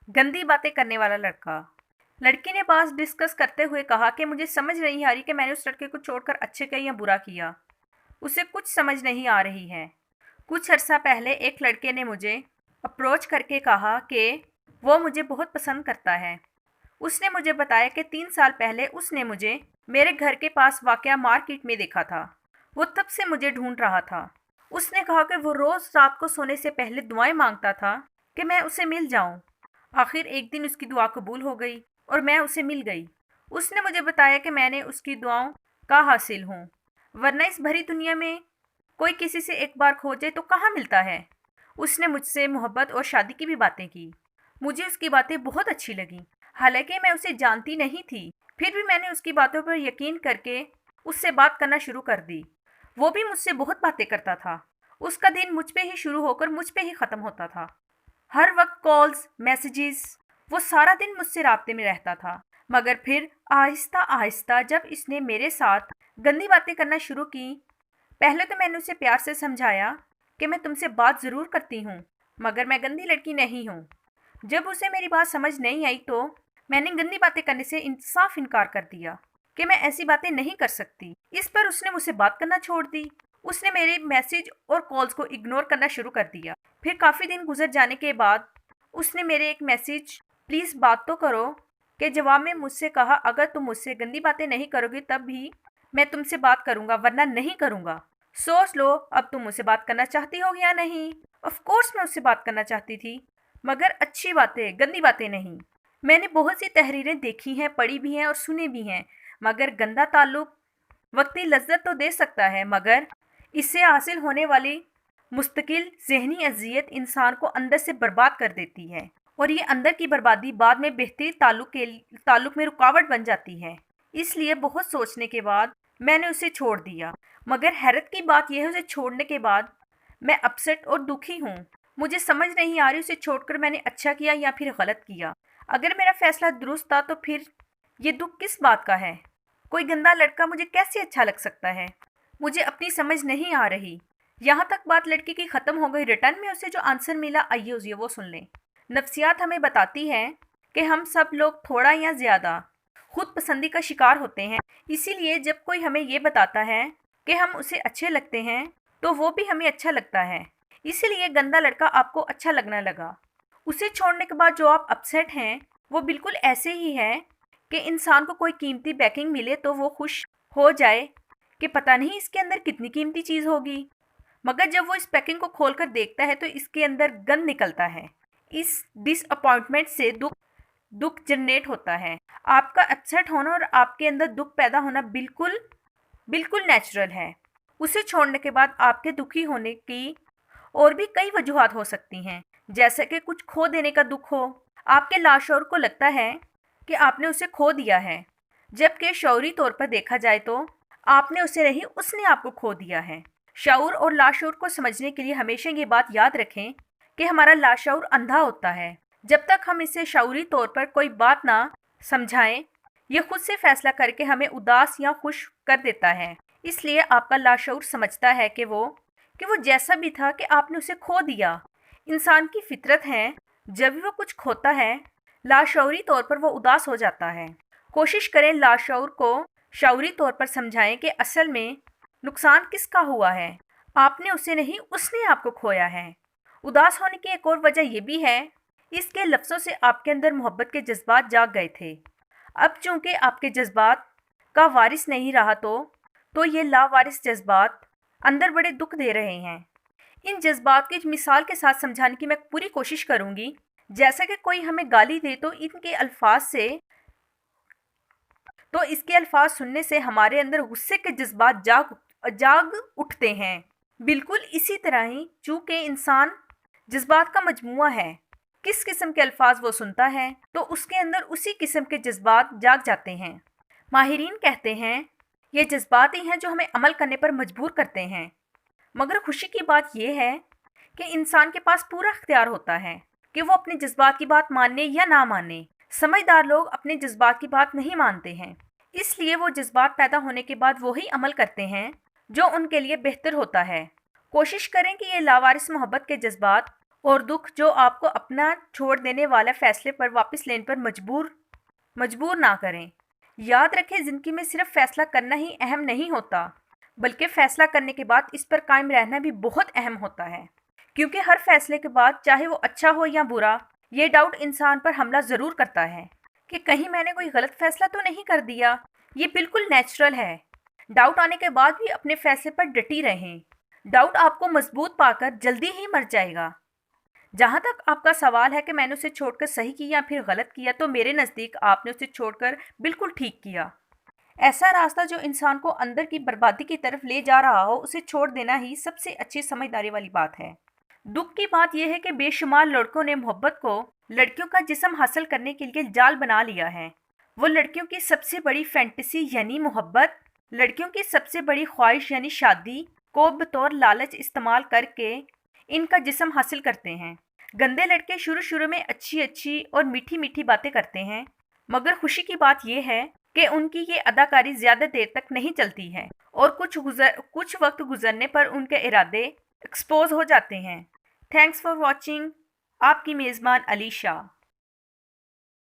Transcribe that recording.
गंदी बातें करने वाला लड़का। लड़की ने बात डिस्कस करते हुए कहा कि मुझे समझ नहीं आ रही कि मैंने उस लड़के को छोड़कर अच्छे किया या बुरा किया। उसे कुछ समझ नहीं आ रही है। कुछ अर्सा पहले एक लड़के ने मुझे अप्रोच करके कहा कि वो मुझे बहुत पसंद करता है। उसने मुझे बताया कि 3 साल पहले उसने मुझे मेरे घर के पास वाक़या मार्केट में देखा था। वो तब से मुझे ढूंढ रहा था। उसने कहा कि वो रोज़ रात को सोने से पहले दुआएं मांगता था कि मैं उसे मिल जाऊं। आखिर एक दिन उसकी दुआ कबूल हो गई और मैं उसे मिल गई। उसने मुझे बताया कि मैंने उसकी दुआओं का हासिल हूँ, वरना इस भरी दुनिया में कोई किसी से एक बार खो जाए तो कहाँ मिलता है। उसने मुझसे मोहब्बत और शादी की भी बातें की। मुझे उसकी बातें बहुत अच्छी लगीं। हालांकि मैं उसे जानती नहीं थी, फिर भी मैंने उसकी बातों पर यकीन करके उससे बात करना शुरू कर दी। वो भी मुझसे बहुत बातें करता था। उसका दिन मुझ पे ही शुरू होकर मुझ पे ही ख़त्म होता था। हर वक्त कॉल्स, मैसेजेस, वो सारा दिन मुझसे राब्ते में रहता था। मगर फिर आहिस्ता आहिस्ता जब इसने मेरे साथ गंदी बातें करना शुरू की, पहले तो मैंने उसे प्यार से समझाया कि मैं तुमसे बात ज़रूर करती हूँ, मगर मैं गंदी लड़की नहीं हूँ। जब उसे मेरी बात समझ नहीं आई तो मैंने गंदी बातें करने से साफ इनकार कर दिया कि मैं ऐसी बातें नहीं कर सकती। इस पर उसने मुझसे बात करना छोड़ दी। उसने मेरे मैसेज और कॉल्स को इग्नोर करना शुरू कर दिया। फिर काफ़ी दिन गुजर जाने के बाद उसने मेरे एक मैसेज प्लीज़ बात तो करो के जवाब में मुझसे कहा, अगर तुम मुझसे गंदी बातें नहीं करोगे तब भी मैं तुमसे बात करूंगा, वरना नहीं करूंगा। सोच लो अब तुम मुझसे बात करना चाहती हो या नहीं। ऑफ कोर्स मैं उससे बात करना चाहती थी, मगर अच्छी बातें, गंदी बातें नहीं। मैंने बहुत सी तहरीरें देखी हैं, पढ़ी भी हैं और सुनी भी हैं, मगर गंदा ताल्लुक वक्ती लज्जत तो दे सकता है, मगर इससे हासिल होने वाली मुस्तकिल ज़हनी अज़ियत इंसान को अंदर से बर्बाद कर देती है, और ये अंदर की बर्बादी बाद में बेहतर ताल्लुक में रुकावट बन जाती है। इसलिए बहुत सोचने के बाद मैंने उसे छोड़ दिया। मगर हैरत की बात यह है, उसे छोड़ने के बाद मैं अपसेट और दुखी हूँ। मुझे समझ नहीं आ रही उसे छोड़कर मैंने अच्छा किया या फिर गलत किया। अगर मेरा फैसला दुरुस्त था तो फिर ये दुख किस बात का है। कोई गंदा लड़का मुझे कैसे अच्छा लग सकता है, मुझे अपनी समझ नहीं आ रही। यहाँ तक बात लड़की की ख़त्म हो गई। रिटर्न में उसे जो आंसर मिला, आइए उसे वो सुन लें। नफ्सियात हमें बताती है कि हम सब लोग थोड़ा या ज़्यादा खुद पसंदी का शिकार होते हैं। इसीलिए जब कोई हमें ये बताता है कि हम उसे अच्छे लगते हैं तो वो भी हमें अच्छा लगता है। इसीलिए गंदा लड़का आपको अच्छा लगने लगा। उसे छोड़ने के बाद जो आप अपसेट हैं वो बिल्कुल ऐसे ही है कि इंसान को कोई कीमती बैकिंग मिले तो वो खुश हो जाए कि पता नहीं इसके अंदर कितनी कीमती चीज़ होगी, मगर जब वो इस पैकिंग को खोलकर देखता है तो इसके अंदर गंद निकलता है। इस डिसअपॉइंटमेंट से दुख दुख जनरेट होता है। आपका अपसेट होना और आपके अंदर दुख पैदा होना बिल्कुल बिल्कुल नेचुरल है। उसे छोड़ने के बाद आपके दुखी होने की और भी कई वजूहात हो सकती हैं, जैसे कि कुछ खो देने का दुख हो। आपके लाशौर को लगता है कि आपने उसे खो दिया है, जबकि शौरी तौर पर देखा जाए तो आपने उसे नहीं, उसने आपको खो दिया है। शऊर और लाशऊर को समझने के लिए हमेशा ये बात याद रखें कि हमारा लाशऊर अंधा होता है। जब तक हम इसे शऊरी तौर पर कोई बात ना समझाएं, यह खुद से फैसला करके हमें उदास या खुश कर देता है। इसलिए आपका लाशऊर समझता है कि वो जैसा भी था कि आपने उसे खो दिया। इंसान की फितरत है, जब भी वो कुछ खोता है लाशऊरी तौर पर वो उदास हो जाता है। कोशिश करें लाशऊर को शऊरी तौर पर समझाएं कि असल में नुकसान किसका हुआ है। आपने उसे नहीं, उसने आपको खोया है। उदास होने की एक और वजह यह भी है, इसके लफ्ज़ों से आपके अंदर मोहब्बत के जज्बात जाग गए थे। अब चूंकि आपके जज्बात का वारिस नहीं रहा तो ये लावारिस जज्बात अंदर बड़े दुख दे रहे हैं। इन जज्बात की मिसाल के साथ समझाने की मैं पूरी कोशिश करूंगी। जैसा कि कोई हमें गाली दे तो इसके अल्फाज सुनने से हमारे अंदर गुस्से के जज्बात जाग जाग उठते हैं। बिल्कुल इसी तरह ही चूंकि इंसान जज्बात का मजमुआ है, किस किस्म के अल्फाज वो सुनता है तो उसके अंदर उसी किस्म के जज्बात जाग जाते हैं। माहिरीन कहते हैं ये जज्बात ही हैं जो हमें अमल करने पर मजबूर करते हैं। मगर खुशी की बात यह है कि इंसान के पास पूरा इख्तियार होता है कि वो अपने जज्बात की बात माने या ना माने। समझदार लोग अपने जज्बात की बात नहीं मानते हैं, इसलिए वो जज्बात पैदा होने के बाद वही अमल करते हैं जो उनके लिए बेहतर होता है। कोशिश करें कि ये लावारिस मोहब्बत के जज्बात और दुख जो आपको अपना छोड़ देने वाला फैसले पर वापस लेने पर मजबूर ना करें। याद रखें, ज़िंदगी में सिर्फ फैसला करना ही अहम नहीं होता, बल्कि फैसला करने के बाद इस पर कायम रहना भी बहुत अहम होता है। क्योंकि हर फैसले के बाद, चाहे वो अच्छा हो या बुरा, ये डाउट इंसान पर हमला ज़रूर करता है कि कहीं मैंने कोई गलत फैसला तो नहीं कर दिया। ये बिल्कुल नेचुरल है। डाउट आने के बाद भी अपने फैसले पर डटी रहें। डाउट आपको मजबूत पाकर जल्दी ही मर जाएगा। जहाँ तक आपका सवाल है कि मैंने उसे छोड़कर सही किया या फिर गलत किया, तो मेरे नज़दीक आपने उसे छोड़कर बिल्कुल ठीक किया। ऐसा रास्ता जो इंसान को अंदर की बर्बादी की तरफ ले जा रहा हो, उसे छोड़ देना ही सबसे अच्छी समझदारी वाली बात है। दुख की बात यह है कि बेशुमार लड़कों ने मोहब्बत को लड़कियों का जिस्म हासिल करने के लिए जाल बना लिया है। वो लड़कियों की सबसे बड़ी फैंटेसी यानी मोहब्बत, लड़कियों की सबसे बड़ी ख्वाहिश यानी शादी को बतौर लालच इस्तेमाल करके इनका जिस्म हासिल करते हैं। गंदे लड़के शुरू शुरू में अच्छी अच्छी और मीठी मीठी बातें करते हैं, मगर खुशी की बात यह है कि उनकी ये अदाकारी ज़्यादा देर तक नहीं चलती है और कुछ वक्त गुजरने पर उनके इरादे एक्सपोज हो जाते हैं। Thanks for watching. आपकी मेज़बान अलीशा।